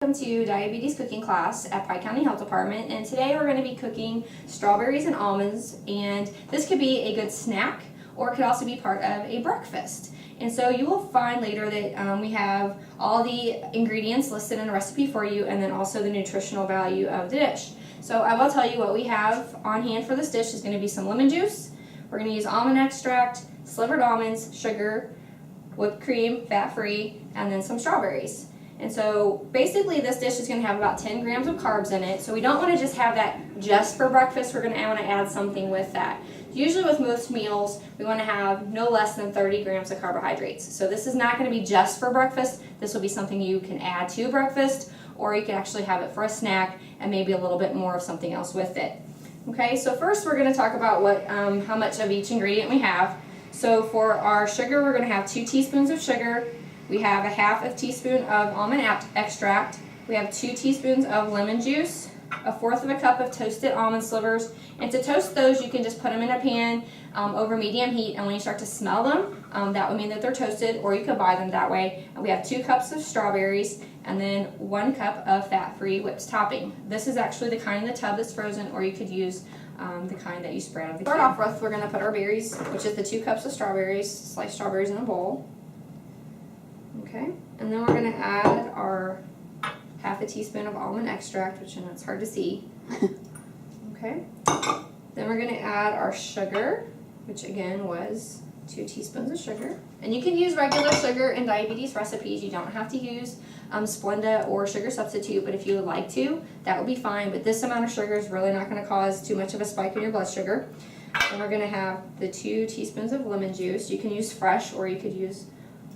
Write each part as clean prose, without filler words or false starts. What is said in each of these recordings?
Welcome to diabetes cooking class at Pike County Health Department, and today we're going to be cooking strawberries and almonds, and this could be a good snack or it could also be part of a breakfast. And so you will find later that we have all the ingredients listed in the recipe for you, and then also the nutritional value of the dish. So I will tell you what we have on hand for this dish is going to be some lemon juice. We're going to use almond extract, slivered almonds, sugar, whipped cream, fat-free, and then some strawberries. And so basically this dish is going to have about 10 grams of carbs in it. So we don't want to just have that just for breakfast. We're going to want to add something with that. Usually with most meals, we want to have no less than 30 grams of carbohydrates. So this is not going to be just for breakfast. This will be something you can add to breakfast, or you can actually have it for a snack and maybe a little bit more of something else with it. Okay, so first we're going to talk about how much of each ingredient we have. So for our sugar, we're going to have 2 teaspoons of sugar. We have a half a teaspoon of almond extract. We have 2 teaspoons of lemon juice, a 1/4 of a cup of toasted almond slivers. And to toast those, you can just put them in a pan over medium heat, and when you start to smell them, that would mean that they're toasted, or you could buy them that way. And we have 2 cups of strawberries, and then 1 cup of fat-free whipped topping. This is actually the kind in the tub that's frozen, or you could use the kind that you spread on the can. Start off with, we're going to put our berries, which is the 2 cups of strawberries, sliced strawberries in a bowl. Okay, and then we're going to add our half a teaspoon of almond extract, which I know it's hard to see. Okay, then we're going to add our sugar, which again was 2 teaspoons of sugar. And you can use regular sugar in diabetes recipes. You don't have to use Splenda or sugar substitute, but if you would like to, that would be fine. But this amount of sugar is really not going to cause too much of a spike in your blood sugar. And we're going to have the 2 teaspoons of lemon juice. You can use fresh, or you could use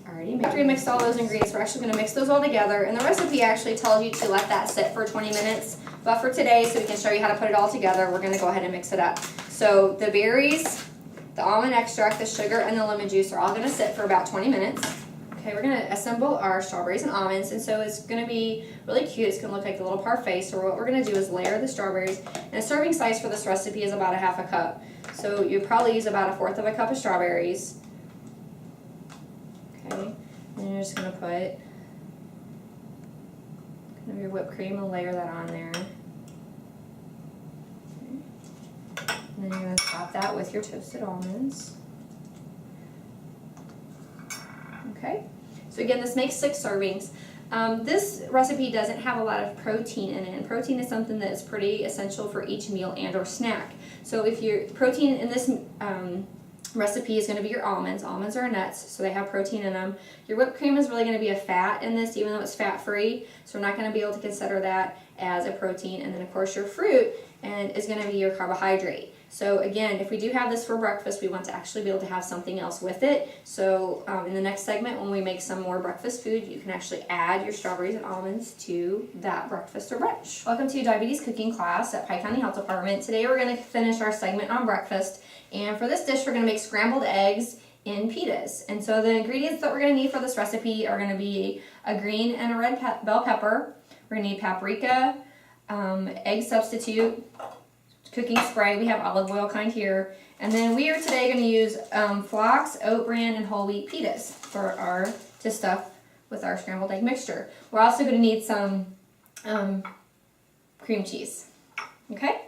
already mixed. After we mix all those ingredients, we're actually going to mix those all together, and the recipe actually tells you to let that sit for 20 minutes. But for today, so we can show you how to put it all together, we're going to go ahead and mix it up. So the berries, the almond extract, the sugar, and the lemon juice are all going to sit for about 20 minutes. Okay, we're going to assemble our strawberries and almonds, and so it's going to be really cute. It's going to look like a little parfait. So what we're going to do is layer the strawberries, and a serving size for this recipe is about a half a cup. So you probably use about a 1/4 of a cup of strawberries. Okay, and you're just going to put kind of your whipped cream and layer that on there. Okay. And then you're going to top that with your toasted almonds. Okay, so again, this makes 6 servings. This recipe doesn't have a lot of protein in it, and protein is something that is pretty essential for each meal and or snack. So if your protein in this recipe is going to be your almonds. Almonds are nuts, so they have protein in them. Your whipped cream is really going to be a fat in this, even though it's fat-free, so we're not going to be able to consider that as a protein. And then of course your fruit is going to be your carbohydrate. So again, if we do have this for breakfast, we want to actually be able to have something else with it. So in the next segment, when we make some more breakfast food, you can actually add your strawberries and almonds to that breakfast or brunch. Welcome to diabetes cooking class at Pike County Health Department. Today we're going to finish our segment on breakfast, and for this dish we're going to make scrambled eggs in pitas. And so the ingredients that we're going to need for this recipe are going to be a green and a red bell pepper. We're going to need paprika, egg substitute, cooking spray. We have olive oil kind here. And then we are today going to use flax, oat bran, and whole wheat pitas to stuff with our scrambled egg mixture. We're also going to need some cream cheese. Okay?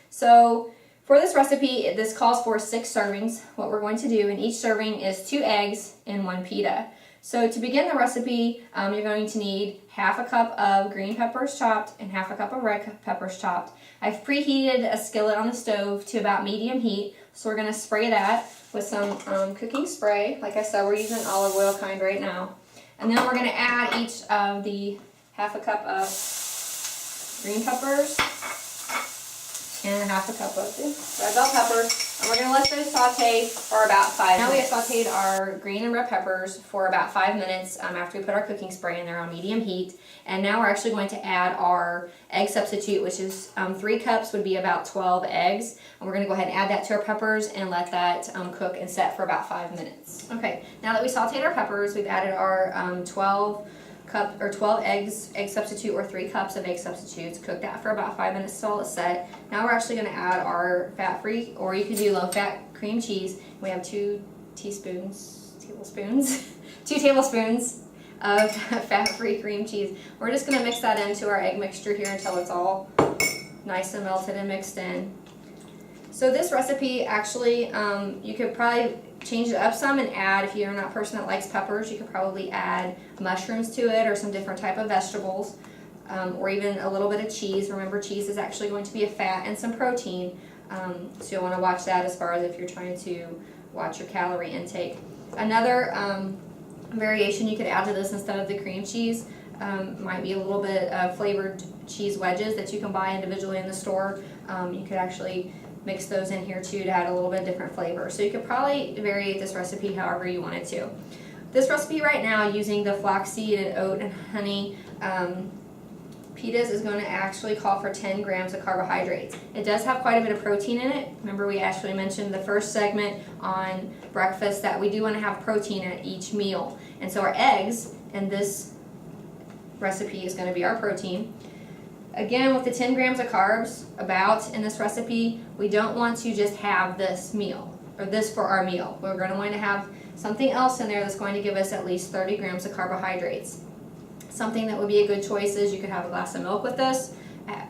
So for this recipe, this calls for 6 servings. What we're going to do in each serving is 2 eggs and 1 pita. So to begin the recipe, you're going to need half a cup of green peppers chopped and half a cup of red peppers chopped. I've preheated a skillet on the stove to about medium heat, so we're going to spray that with some cooking spray. Like I said, we're using olive oil kind right now. And then we're going to add each of the half a cup of green peppers and half a cup of the red bell peppers. And we're going to let those saute for about 5 minutes. Now we have sauteed our green and red peppers for about 5 minutes after we put our cooking spray in there on medium heat. And now we're actually going to add our egg substitute, which is 3 cups would be about 12 eggs. And we're going to go ahead and add that to our peppers and let that cook and set for about 5 minutes. Okay, now that we sauteed our peppers, we've added our 12 eggs, egg substitute, or 3 cups of egg substitutes. Cook that for about 5 minutes till it's set. Now we're actually going to add our fat-free, or you could do low-fat cream cheese. We have 2 tablespoons of fat-free cream cheese. We're just going to mix that into our egg mixture here until it's all nice and melted and mixed in. So this recipe actually, you could probably change it up some and add, if you're not a person that likes peppers, you could probably add mushrooms to it or some different type of vegetables, or even a little bit of cheese. Remember, cheese is actually going to be a fat and some protein, so you'll want to watch that as far as if you're trying to watch your calorie intake. Another variation you could add to this instead of the cream cheese might be a little bit of flavored cheese wedges that you can buy individually in the store. You could actually mix those in here too to add a little bit different flavor. So you could probably vary this recipe however you wanted to. This recipe right now, using the flaxseed and oat and honey pitas, is going to actually call for 10 grams of carbohydrates. It does have quite a bit of protein in it. Remember, we actually mentioned the first segment on breakfast that we do want to have protein at each meal. And so our eggs in this recipe is going to be our protein. Again, with the 10 grams of carbs in this recipe, we don't want to just have this meal, or this for our meal. We're going to want to have something else in there that's going to give us at least 30 grams of carbohydrates. Something that would be a good choice is you could have a glass of milk with this,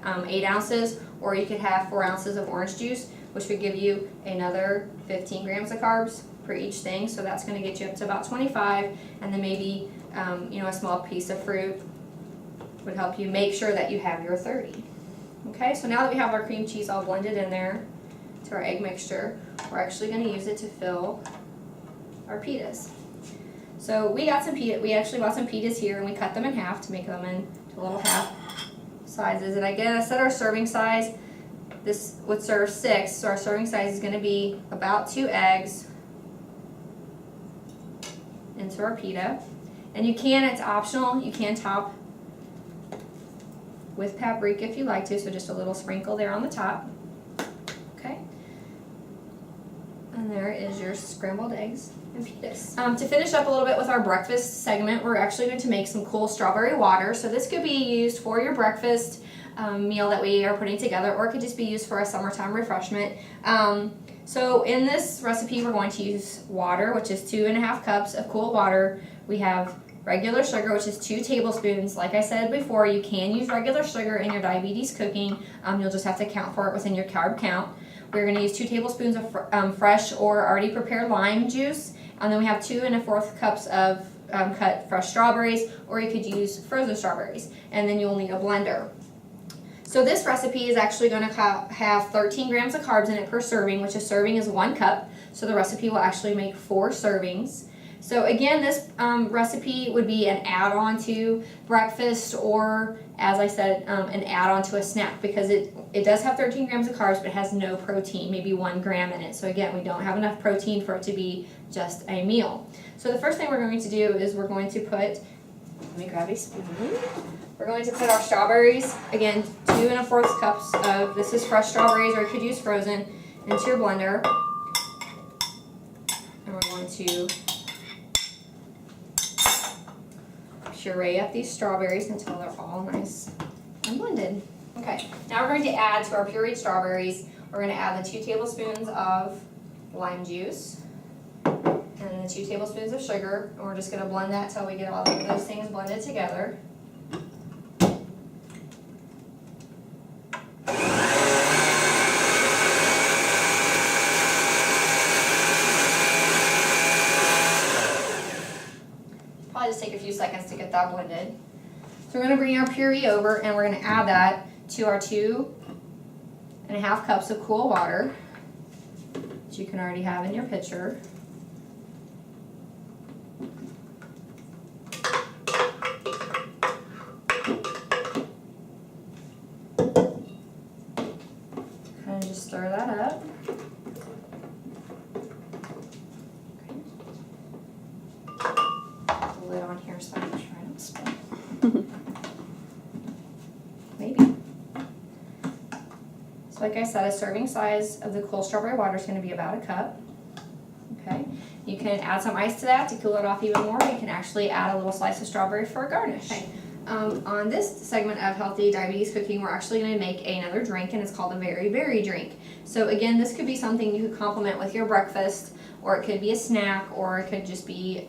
8 ounces, or you could have 4 ounces of orange juice, which would give you another 15 grams of carbs for each thing. So that's going to get you up to about 25, and then maybe a small piece of fruit would help you make sure that you have your 30. Okay, so now that we have our cream cheese all blended in there to our egg mixture, we're actually going to use it to fill our pitas. So we got some pita. We actually bought some pitas here, and we cut them in half to make them into little half sizes. And again, I said our serving size. This would serve 6, so our serving size is going to be about 2 eggs into our pita. And you can, it's optional, you can top with paprika if you like to, so just a little sprinkle there on the top. Okay. And there is your scrambled eggs and pitas. To finish up a little bit with our breakfast segment, we're actually going to make some cool strawberry water. So this could be used for your breakfast meal that we are putting together, or it could just be used for a summertime refreshment. So in this recipe, we're going to use water, which is 2.5 cups of cool water. We have regular sugar, which is 2 tablespoons. Like I said before, you can use regular sugar in your diabetes cooking. You'll just have to account for it within your carb count. We're going to use 2 tablespoons of fresh or already prepared lime juice. And then we have 2¼ cups of cut fresh strawberries, or you could use frozen strawberries. And then you'll need a blender. So this recipe is actually going to have 13 grams of carbs in it per serving, which a serving is 1 cup. So the recipe will actually make 4 servings. So again, this recipe would be an add-on to breakfast, or, as I said, an add-on to a snack, because it does have 13 grams of carbs, but it has no protein, maybe 1 gram in it. So again, we don't have enough protein for it to be just a meal. So the first thing we're going to do is we're going to put, let me grab a spoon. We're going to put our strawberries, again, 2¼ cups of, this is fresh strawberries, or you could use frozen, into your blender. And we're going to puree up these strawberries until they're all nice and blended. Okay, now we're going to add to our pureed strawberries, we're going to add the 2 tablespoons of lime juice and the 2 tablespoons of sugar, and we're just going to blend that till we get all of those things blended together. Just take a few seconds to get that blended. So we're going to bring our puree over, and we're going to add that to our 2½ cups of cool water, which you can already have in your pitcher. Kind of just stir that up. Lid on here so I make sure I don't spill. Maybe. So like I said, a serving size of the cool strawberry water is going to be about 1 cup. Okay. You can add some ice to that to cool it off even more. You can actually add a little slice of strawberry for a garnish. Okay. On this segment of Healthy Diabetes Cooking, we're actually going to make another drink, and it's called a very berry drink. So again, this could be something you could complement with your breakfast, or it could be a snack, or it could just be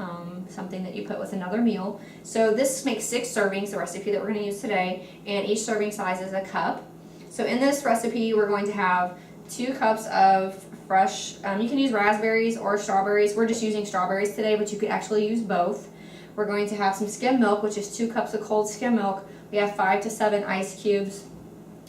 something that you put with another meal. So this makes 6 servings, the recipe that we're going to use today, and each serving size is a cup. So in this recipe, we're going to have 2 cups of fresh, you can use raspberries or strawberries. We're just using strawberries today, but you could actually use both. We're going to have some skim milk, which is 2 cups of cold skim milk. We have 5 to 7 ice cubes.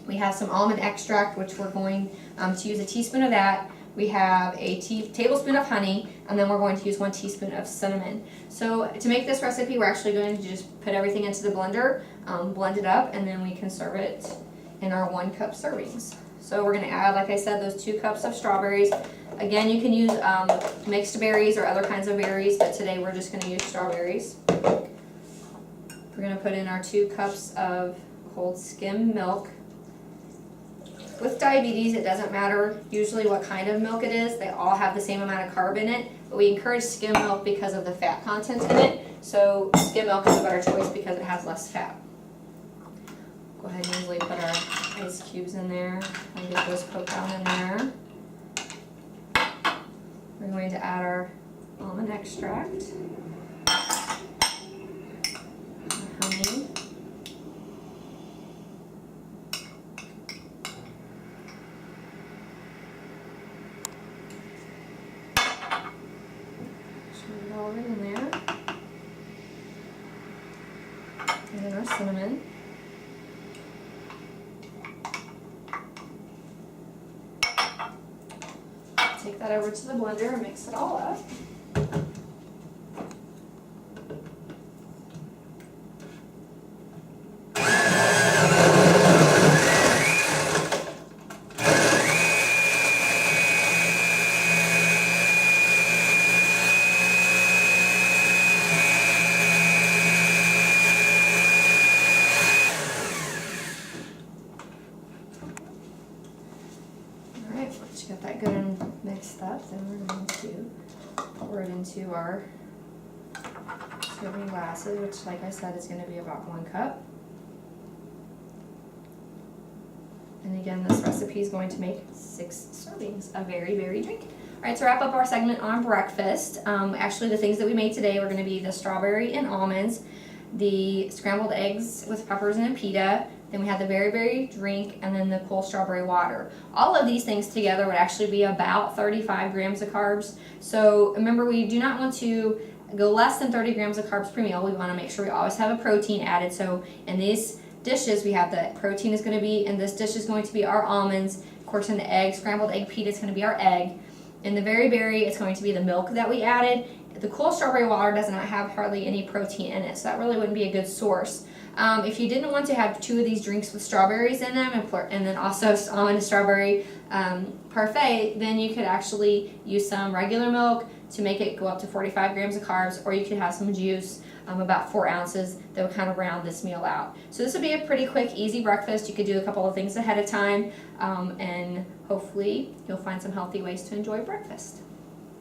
We have some almond extract, which we're going to use a teaspoon of that. We have a tablespoon of honey, and then we're going to use 1 teaspoon of cinnamon. So to make this recipe, we're actually going to just put everything into the blender, blend it up, and then we can serve it in our 1 cup servings. So we're going to add, like I said, those 2 cups of strawberries. Again, you can use mixed berries or other kinds of berries, but today we're just going to use strawberries. We're going to put in our 2 cups of cold skim milk. With diabetes, it doesn't matter usually what kind of milk it is. They all have the same amount of carb in it, but we encourage skim milk because of the fat content in it. So skim milk is a better choice because it has less fat. Go ahead and easily put our ice cubes in there and get those poked down in there. We're going to add our almond extract, our honey, shove it all right in there, and then our cinnamon. Take that over to the blender and mix it all up. Once you got that good and mixed up, then we're going to pour it into our serving glasses, which, like I said, is going to be about 1 cup. And again, this recipe is going to make 6 servings, a very, very drink. All right, to wrap up our segment on breakfast, actually the things that we made today were going to be the strawberry and almonds, the scrambled eggs with peppers and a pita, then we had the berry drink, and then the cool strawberry water. All of these things together would actually be about 35 grams of carbs. So remember, we do not want to go less than 30 grams of carbs per meal. We want to make sure we always have a protein added. So in these dishes, we have the protein is going to be, in this dish is going to be our almonds. Of course, in the egg, scrambled egg pita is going to be our egg. In the berry, it's going to be the milk that we added. The cool strawberry water does not have hardly any protein in it, so that really wouldn't be a good source. If you didn't want to have 2 of these drinks with strawberries in them and then also almond and strawberry parfait, then you could actually use some regular milk to make it go up to 45 grams of carbs, or you could have some juice, about 4 ounces, that would kind of round this meal out. So this would be a pretty quick, easy breakfast. You could do a couple of things ahead of time, and hopefully you'll find some healthy ways to enjoy breakfast.